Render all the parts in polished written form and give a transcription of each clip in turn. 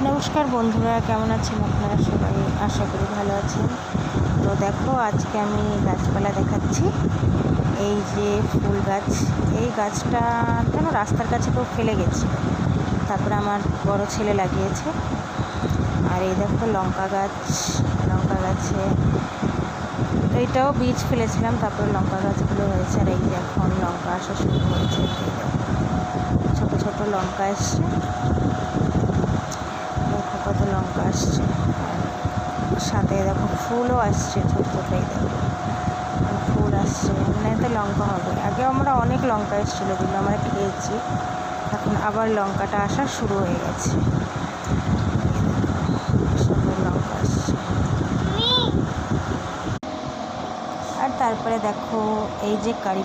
নমস্কার বন্ধুরা, কেমন আছেন আপনারা সবাই? আশা করি ভালো আছেন। তো দেখো, আজকে আমি গাছপালা দেখাচ্ছি। এই যে ফুল গাছ, এই গাছটা যেন রাস্তার কাছে কেউ ফেলে গেছে, তারপরে আমার বড় ছেলে লাগিয়েছে। আর এই দেখো লঙ্কা গাছে এইটাও বীজ ফেলেছিলাম, তারপরে লঙ্কা গাছগুলো হয়েছে। আর এই যে এখন লঙ্কা আসা শুরু হয়েছে, ছোটো ছোটো লঙ্কা এসছে, দেখো কত লঙ্কা আসছে। সাথে দেখো ফুলও আসছে, ছোটো ছোটোই দেখো ফুল আসছে, মানে এতে লঙ্কা হবে। আগে আমরা অনেক লঙ্কা এসেছিলো, যেগুলো আমরা খেয়েছি। এখন আবার লঙ্কাটা আসা শুরু হয়ে গেছে, সুন্দর লঙ্কা আসছে। আর তারপরে দেখো এই যে কারি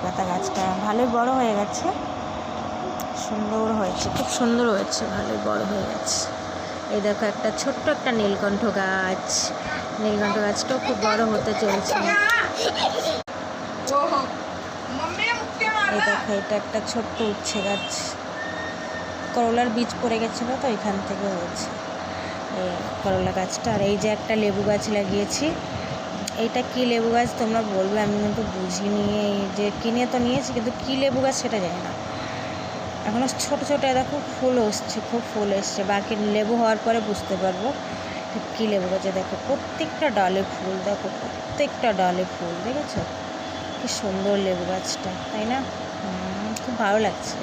পাতা গাছটা ভালোই বড় হয়ে গেছে, সুন্দর হয়েছে, খুব সুন্দর হয়েছে, ভালোই বড় হয়ে গেছে। এই দেখো একটা ছোট্ট একটা নীলকণ্ঠ গাছটাও খুব বড় হতে চলছে। এই দেখো এটা একটা ছোট্ট উচ্ছে গাছ, করলার বীজ পড়ে গেছিলো তো এখান থেকে হয়েছে এই করলা গাছটা। আর এই যে একটা লেবু গাছ লাগিয়েছি, এইটা কী লেবু গাছ তোমরা বলবে, আমি কিন্তু বুঝিনি। এই যে কিনে তো নিয়েছি, কিন্তু কী লেবু গাছ সেটা জানি না। এখনও ছোটো ছোটো দেখো ফুল এসছে, খুব ফুল এসছে, বাকি লেবু হওয়ার পরে বুঝতে পারবো কী লেবু গাছে। দেখো প্রত্যেকটা ডালে ফুল, দেখো প্রত্যেকটা ডালে ফুল, দেখেছো কি সুন্দর লেবু গাছটা, তাই না? খুব ভালো লাগছে,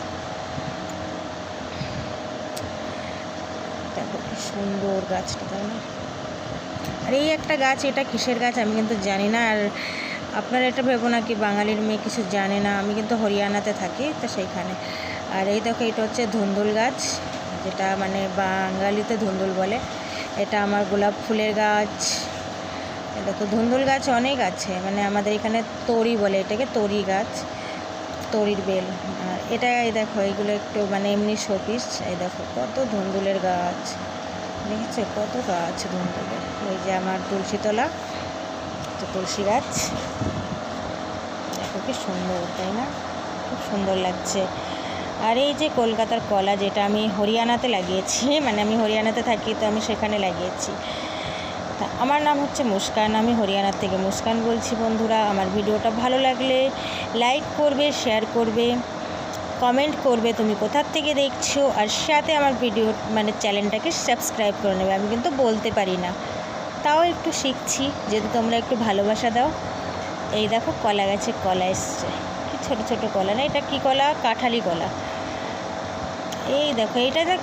দেখো কি সুন্দর গাছটা, তাই না? আর এই একটা গাছ, এটা কিসের গাছ আমি কিন্তু জানি না। আর আপনারা এটা ভেবো না কি বাঙালির মেয়ে কিছু জানে না, আমি কিন্তু হরিয়ানাতে থাকি তো সেইখানে। আর এই দেখো এটা হচ্ছে ধুন্দুল গাছ, যেটা মানে বাঙালিতে ধুন্দুল বলে। এটা আমার গোলাপ ফুলের গাছ। দেখো ধুন্দুল গাছ অনেক আছে, মানে আমাদের এখানে তরি বলে এটাকে, তরি গাছ, তরির বেল। আর এটা এই দেখো এইগুলো একটু মানে এমনি শোপিস। এই দেখো কত ধুন্দুলের গাছ, দেখেছো কত গাছ ধুন্দুলের। ওই যে আমার তুলসীতলা, তো তুলসী গাছ, দেখো কি সুন্দর, তাই না? খুব সুন্দর লাগছে। আর এই যে কলকাতার কলা, যেটা আমি হরিয়ানাতে লাগিয়েছি, মানে আমি হরিয়ানাতে থাকি তো আমি সেখানে লাগিয়েছি। তা আমার নাম হচ্ছে মুস্কান, আমি হরিয়ানার থেকে মুস্কান বলছি। বন্ধুরা, আমার ভিডিওটা ভালো লাগলে লাইক করবে, শেয়ার করবে, কমেন্ট করবে তুমি কোথার থেকে দেখছো, আর সাথে আমার ভিডিও মানে চ্যানেলটাকে সাবস্ক্রাইব করে নেবে। আমি কিন্তু বলতে পারি না, তাও একটু শিখছি, যদি তোমরা একটু ভালোবাসা দাও। এই দেখো কলা গাছে কলা এসছে, কি ছোটো ছোটো কলা, না এটা কী কলা, কাঁঠালি কলা। এই দেখো এইটা